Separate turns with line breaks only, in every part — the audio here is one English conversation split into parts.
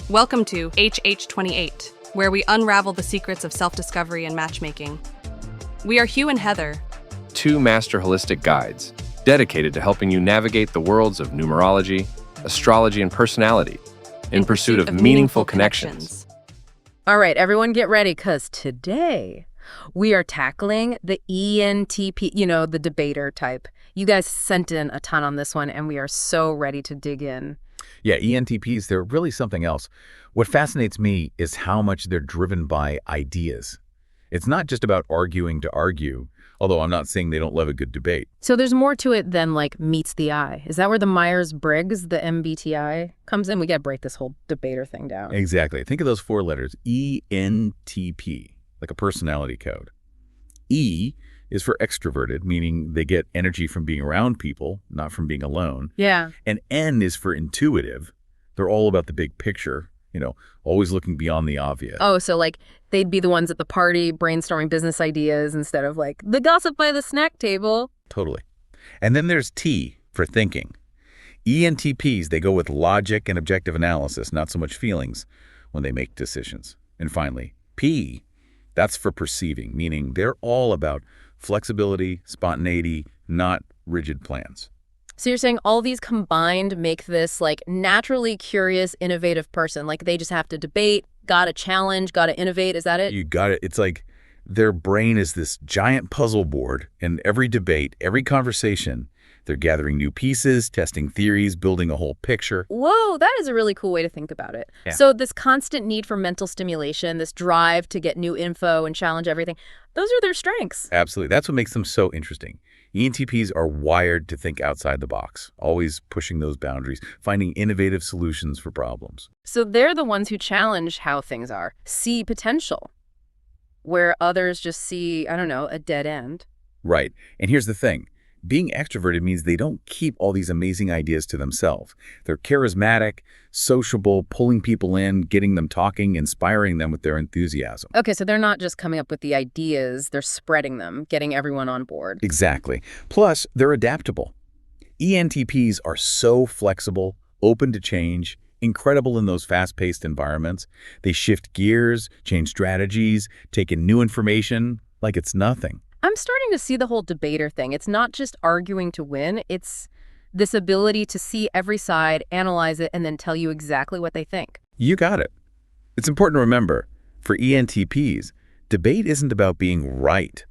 Welcome to HH28, where we unravel the secrets of self-discovery and matchmaking. We are Hugh and Heather,
two master holistic guides dedicated to helping you navigate the worlds of numerology, astrology, and personality in pursuit of meaningful connections.
All right, everyone get ready, because today we are tackling the ENTP, the debater type. You guys sent in a ton on this one, and we are so ready to dig in.
Yeah, ENTPs, they're really something else. What fascinates me is how much they're driven by ideas. It's not just about arguing to argue, although I'm not saying they don't love a good debate.
So there's more to it than, meets the eye. Is that where the Myers-Briggs, the MBTI, comes in? We got to break this whole debater thing down.
Exactly. Think of those four letters, ENTP, like a personality code. E is for extroverted, meaning they get energy from being around people, not from being alone.
Yeah.
And N is for intuitive. They're all about the big picture, always looking beyond the obvious.
Oh, so they'd be the ones at the party brainstorming business ideas instead of the gossip by the snack table.
Totally. And then there's T for thinking. ENTPs, they go with logic and objective analysis, not so much feelings when they make decisions. And finally, P, that's for perceiving, meaning they're all about flexibility, spontaneity, not rigid plans.
So you're saying all these combined make this naturally curious, innovative person. They just have to debate, gotta challenge, gotta innovate. Is that it?
You got it. It's like their brain is this giant puzzle board, and every debate, every conversation, they're gathering new pieces, testing theories, building a whole picture.
Whoa, that is a really cool way to think about it.
Yeah.
So this constant need for mental stimulation, this drive to get new info and challenge everything, those are their strengths.
Absolutely. That's what makes them so interesting. ENTPs are wired to think outside the box, always pushing those boundaries, finding innovative solutions for problems.
So they're the ones who challenge how things are, see potential, where others just see, a dead end.
Right. And here's the thing. Being extroverted means they don't keep all these amazing ideas to themselves. They're charismatic, sociable, pulling people in, getting them talking, inspiring them with their enthusiasm.
Okay, so they're not just coming up with the ideas, they're spreading them, getting everyone on board.
Exactly. Plus, they're adaptable. ENTPs are so flexible, open to change, incredible in those fast-paced environments. They shift gears, change strategies, take in new information like it's nothing.
I'm starting to see the whole debater thing. It's not just arguing to win. It's this ability to see every side, analyze it, and then tell you exactly what they think.
You got it. It's important to remember, for ENTPs, debate isn't about being right.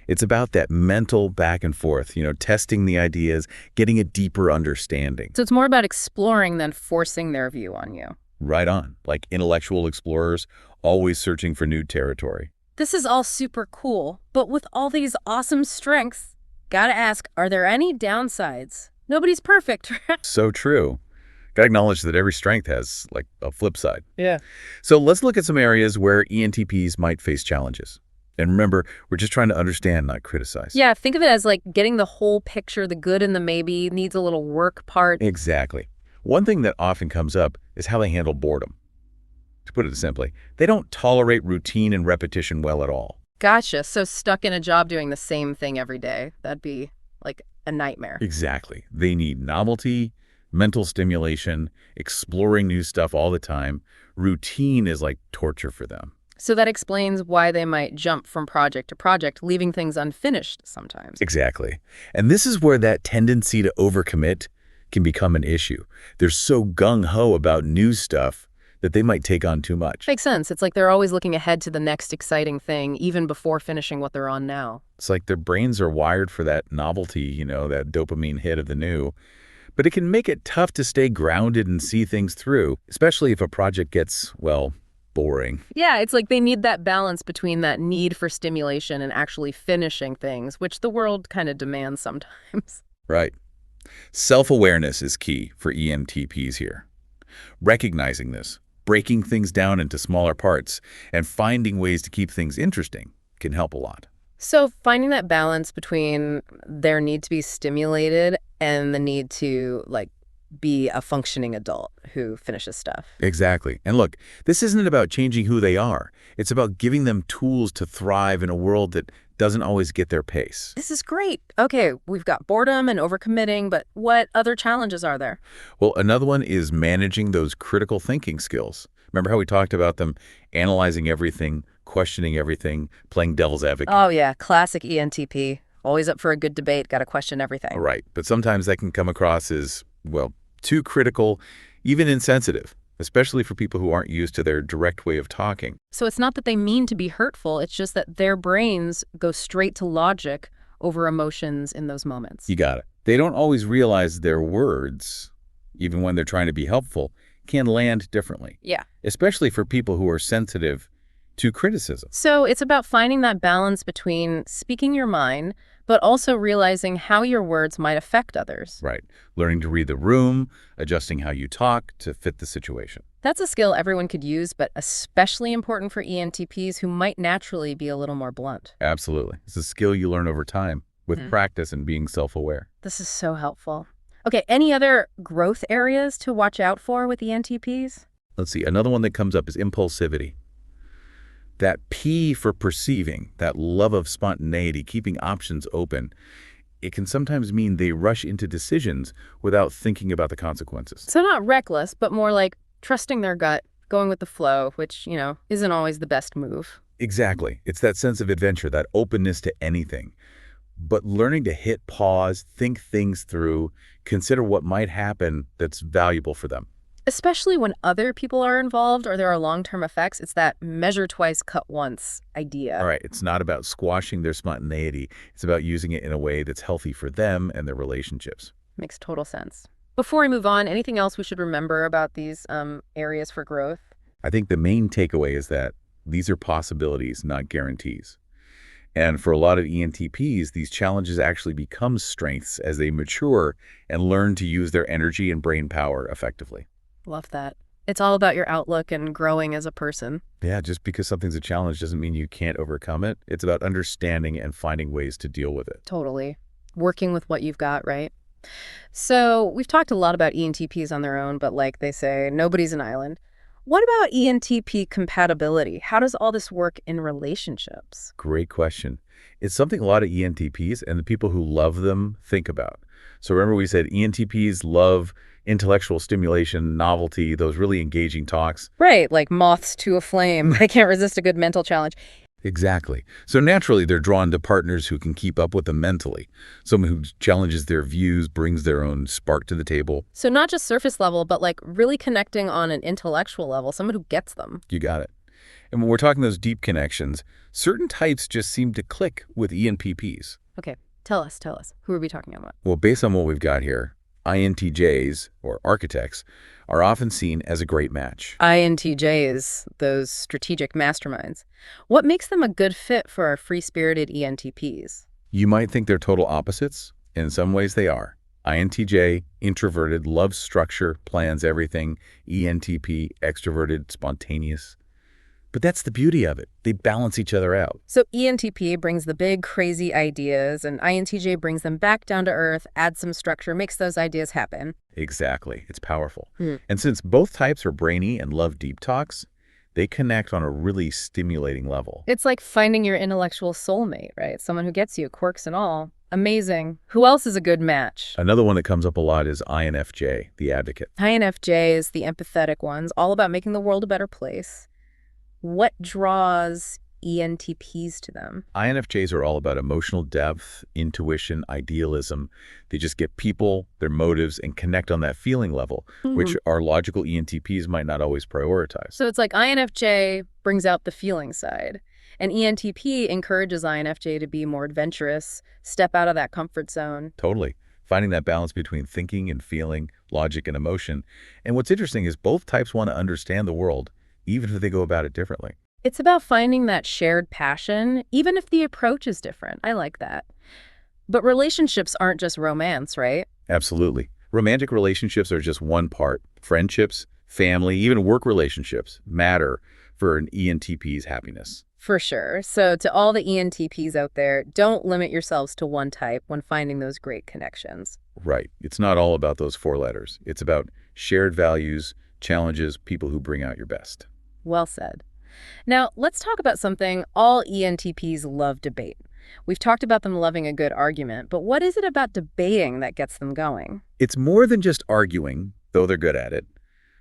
It's about that mental back and forth, testing the ideas, getting a deeper understanding.
So it's more about exploring than forcing their view on you.
Right on, like intellectual explorers, always searching for new territory.
This is all super cool, but with all these awesome strengths, gotta ask, are there any downsides? Nobody's perfect.
So true. Gotta acknowledge that every strength has, a flip side.
Yeah.
So let's look at some areas where ENTPs might face challenges. And remember, we're just trying to understand, not criticize.
Yeah, think of it as getting the whole picture, the good and the maybe, needs a little work part.
Exactly. One thing that often comes up is how they handle boredom. To put it simply, they don't tolerate routine and repetition well at all.
Gotcha. So stuck in a job doing the same thing every day. That'd be a nightmare.
Exactly. They need novelty, mental stimulation, exploring new stuff all the time. Routine is like torture for them.
So that explains why they might jump from project to project, leaving things unfinished sometimes.
Exactly. And this is where that tendency to overcommit can become an issue. They're so gung-ho about new stuff that they might take on too much.
Makes sense. It's like they're always looking ahead to the next exciting thing, even before finishing what they're on now.
It's like their brains are wired for that novelty, that dopamine hit of the new. But it can make it tough to stay grounded and see things through, especially if a project gets, boring.
Yeah, it's like they need that balance between that need for stimulation and actually finishing things, which the world kind of demands sometimes.
Right. Self-awareness is key for ENTPs here. Recognizing this, breaking things down into smaller parts, and finding ways to keep things interesting can help a lot.
So finding that balance between their need to be stimulated and the need to, be a functioning adult who finishes stuff.
Exactly. And look, this isn't about changing who they are. It's about giving them tools to thrive in a world that doesn't always get their pace.
This is great. Okay, we've got boredom and overcommitting, but what other challenges are there?
Well, another one is managing those critical thinking skills, Remember how we talked about them analyzing everything, questioning everything, playing devil's advocate?
Oh, yeah. Classic ENTP. Always up for a good debate. Got to question everything.
Right. But sometimes that can come across as, well, too critical, even insensitive, especially for people who aren't used to their direct way of talking.
So it's not that they mean to be hurtful. It's just that their brains go straight to logic over emotions in those moments.
You got it. They don't always realize their words, even when they're trying to be helpful, can land differently.
Yeah.
Especially for people who are sensitive to criticism.
So it's about finding that balance between speaking your mind, but also realizing how your words might affect others.
Right. Learning to read the room, adjusting how you talk to fit the situation.
That's a skill everyone could use, but especially important for ENTPs who might naturally be a little more blunt.
Absolutely. It's a skill you learn over time with practice and being self-aware.
This is so helpful. Okay, any other growth areas to watch out for with ENTPs?
Let's see. Another one that comes up is impulsivity. That P for perceiving, that love of spontaneity, keeping options open, it can sometimes mean they rush into decisions without thinking about the consequences.
So not reckless, but more like trusting their gut, going with the flow, which, isn't always the best move.
Exactly. It's that sense of adventure, that openness to anything. But learning to hit pause, think things through, consider what might happen that's valuable for them.
Especially when other people are involved or there are long-term effects, it's that measure twice, cut once idea.
All right, it's not about squashing their spontaneity. It's about using it in a way that's healthy for them and their relationships.
Makes total sense. Before we move on, anything else we should remember about these areas for growth?
I think the main takeaway is that these are possibilities, not guarantees. And for a lot of ENTPs, these challenges actually become strengths as they mature and learn to use their energy and brain power effectively.
Love that. It's all about your outlook and growing as a person.
Yeah, just because something's a challenge doesn't mean you can't overcome it. It's about understanding and finding ways to deal with it.
Totally. Working with what you've got, right? So we've talked a lot about ENTPs on their own, but like they say, nobody's an island. What about ENTP compatibility? How does all this work in relationships?
Great question. It's something a lot of ENTPs and the people who love them think about. So remember we said ENTPs love intellectual stimulation, novelty, those really engaging talks.
Right, like moths to a flame. They can't resist a good mental challenge.
Exactly. So naturally, they're drawn to partners who can keep up with them mentally. Someone who challenges their views, brings their own spark to the table.
So not just surface level, but like really connecting on an intellectual level, someone who gets them.
You got it. And when we're talking those deep connections, certain types just seem to click with ENTPs.
Okay, tell us. Who are we talking about?
Well, based on what we've got here, INTJs, or architects, are often seen as a great match.
INTJs, those strategic masterminds. What makes them a good fit for our free-spirited ENTPs?
You might think they're total opposites. In some ways they are. INTJ, introverted, loves structure, plans everything. ENTP, extroverted, spontaneous. But that's the beauty of it. They balance each other out.
So ENTP brings the big, crazy ideas, and INTJ brings them back down to earth, adds some structure, makes those ideas happen.
Exactly. It's powerful. And since both types are brainy and love deep talks, they connect on a really stimulating level.
It's like finding your intellectual soulmate, right? Someone who gets you, quirks and all. Amazing. Who else is a good match?
Another one that comes up a lot is INFJ, the advocate.
INFJ is the empathetic ones, all about making the world a better place. What draws ENTPs to them?
INFJs are all about emotional depth, intuition, idealism. They just get people, their motives, and connect on that feeling level, which our logical ENTPs might not always prioritize.
So it's like INFJ brings out the feeling side, and ENTP encourages INFJ to be more adventurous, step out of that comfort zone.
Totally. Finding that balance between thinking and feeling, logic and emotion. And what's interesting is both types want to understand the world, even if they go about it differently.
It's about finding that shared passion, even if the approach is different. I like that. But relationships aren't just romance, right?
Absolutely. Romantic relationships are just one part. Friendships, family, even work relationships matter for an ENTP's happiness.
For sure. So to all the ENTPs out there, don't limit yourselves to one type when finding those great connections.
Right. It's not all about those 4 letters. It's about shared values, challenges, people who bring out your best.
Well said. Now, let's talk about something all ENTPs love: debate. We've talked about them loving a good argument, but what is it about debating that gets them going?
It's more than just arguing, though they're good at it.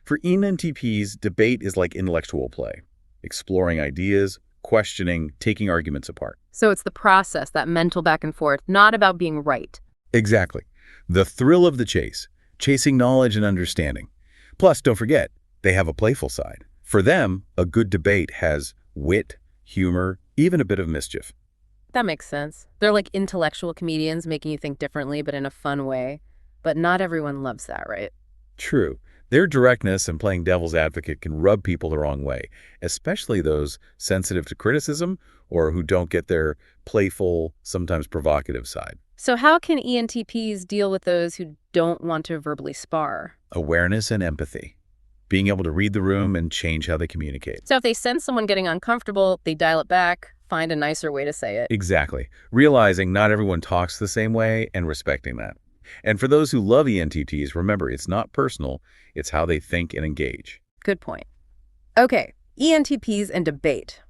For ENTPs, debate is like intellectual play, exploring ideas, questioning, taking arguments apart.
So it's the process, that mental back and forth, not about being right.
Exactly. The thrill of the chase, chasing knowledge and understanding. Plus, don't forget, they have a playful side. For them, a good debate has wit, humor, even a bit of mischief.
That makes sense. They're like intellectual comedians making you think differently, but in a fun way. But not everyone loves that, right?
True. Their directness and playing devil's advocate can rub people the wrong way, especially those sensitive to criticism or who don't get their playful, sometimes provocative side.
So how can ENTPs deal with those who don't want to verbally spar?
Awareness and empathy. Being able to read the room and change how they communicate.
So if they sense someone getting uncomfortable, they dial it back, find a nicer way to say it.
Exactly. Realizing not everyone talks the same way and respecting that. And for those who love ENTPs, remember, it's not personal, it's how they think and engage.
Good point. Okay, ENTPs and debate.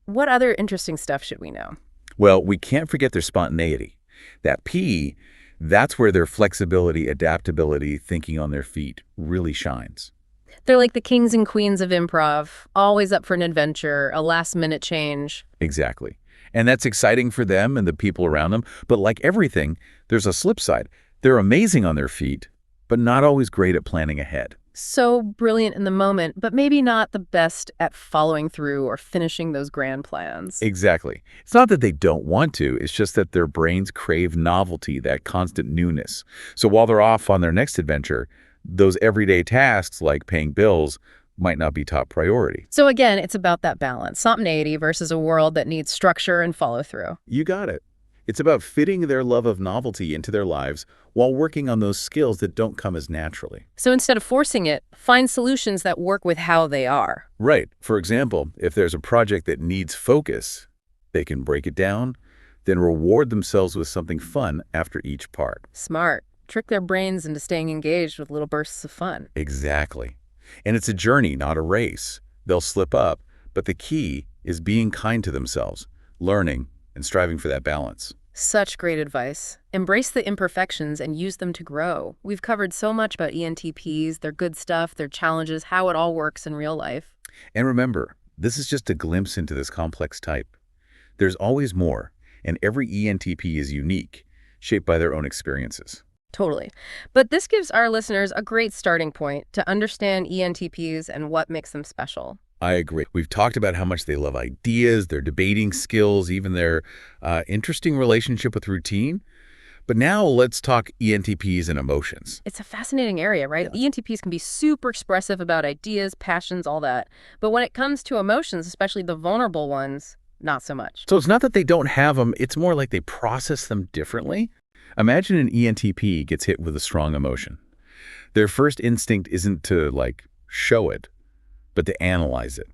What other interesting stuff should we know?
Well, we can't forget their spontaneity. That P, that's where their flexibility, adaptability, thinking on their feet really shines.
They're like the kings and queens of improv, always up for an adventure, a last-minute change.
Exactly. And that's exciting for them and the people around them. But like everything, there's a flip side. They're amazing on their feet, but not always great at planning ahead.
So brilliant in the moment, but maybe not the best at following through or finishing those grand plans.
Exactly. It's not that they don't want to, it's just that their brains crave novelty, that constant newness. So while they're off on their next adventure, those everyday tasks like paying bills might not be top priority.
So again, it's about that balance, spontaneity versus a world that needs structure and follow-through.
You got it. It's about fitting their love of novelty into their lives while working on those skills that don't come as naturally.
So instead of forcing it, find solutions that work with how they are.
Right. For example, if there's a project that needs focus, they can break it down, then reward themselves with something fun after each part.
Smart. Trick their brains into staying engaged with little bursts of fun.
Exactly. And it's a journey, not a race. They'll slip up, but the key is being kind to themselves, learning, and striving for that balance.
Such great advice. Embrace the imperfections and use them to grow. We've covered so much about ENTPs, their good stuff, their challenges, how it all works in real life.
And remember, this is just a glimpse into this complex type. There's always more, and every ENTP is unique, shaped by their own experiences.
Totally. But this gives our listeners a great starting point to understand ENTPs and what makes them special.
I agree. We've talked about how much they love ideas, their debating skills, even their interesting relationship with routine. But now let's talk ENTPs and emotions.
It's a fascinating area, right?
Yeah.
ENTPs can be super expressive about ideas, passions, all that. But when it comes to emotions, especially the vulnerable ones, not so much.
So it's not that they don't have them, it's more like they process them differently. Imagine an ENTP gets hit with a strong emotion. Their first instinct isn't to, show it, but to analyze it,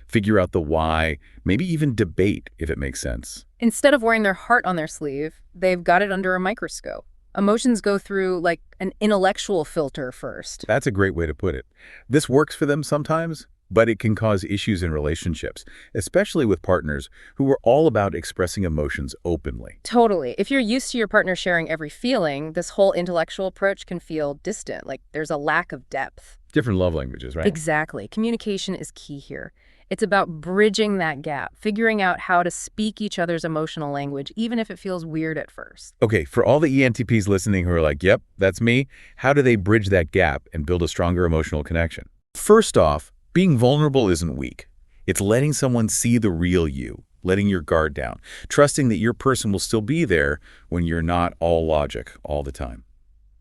figure out the why, maybe even debate if it makes sense.
Instead of wearing their heart on their sleeve, they've got it under a microscope. Emotions go through an intellectual filter first.
That's a great way to put it. This works for them sometimes, but it can cause issues in relationships, especially with partners who are all about expressing emotions openly.
Totally. If you're used to your partner sharing every feeling, this whole intellectual approach can feel distant, like there's a lack of depth.
Different love languages, right?
Exactly. Communication is key here. It's about bridging that gap, figuring out how to speak each other's emotional language, even if it feels weird at first.
Okay, for all the ENTPs listening who are like, yep, that's me, how do they bridge that gap and build a stronger emotional connection? First off, being vulnerable isn't weak. It's letting someone see the real you, letting your guard down, trusting that your person will still be there when you're not all logic all the time.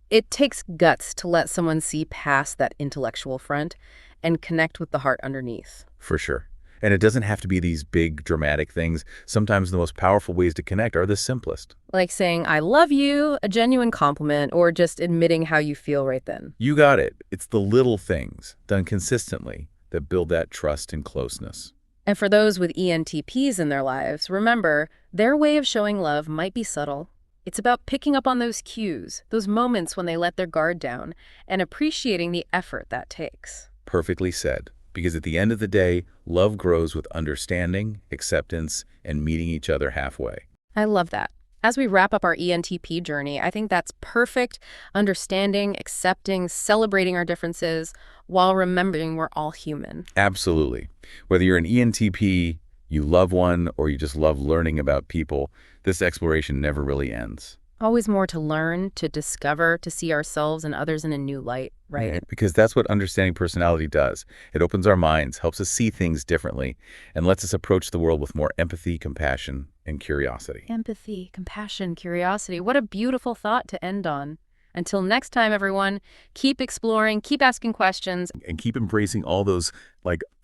It takes guts to let someone see past that intellectual front and connect with the heart underneath.
For sure. And it doesn't have to be these big, dramatic things. Sometimes the most powerful ways to connect are the simplest.
Like saying, I love you, a genuine compliment, or just admitting how you feel right then.
You got it. It's the little things done consistently that build that trust and closeness.
And for those with ENTPs in their lives, remember, their way of showing love might be subtle. It's about picking up on those cues, those moments when they let their guard down, and appreciating the effort that takes.
Perfectly said. Because at the end of the day, love grows with understanding, acceptance, and meeting each other halfway.
I love that. As we wrap up our ENTP journey, I think that's perfect, understanding, accepting, celebrating our differences while remembering we're all human.
Absolutely. Whether you're an ENTP, you love one, or you just love learning about people, this exploration never really ends.
Always more to learn, to discover, to see ourselves and others in a new light, right?
Yeah, because that's what understanding personality does. It opens our minds, helps us see things differently, and lets us approach the world with more empathy, compassion, and curiosity.
Empathy, compassion, curiosity. What a beautiful thought to end on. Until next time, everyone, keep exploring, keep asking questions.
And keep embracing all those,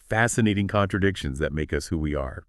fascinating contradictions that make us who we are.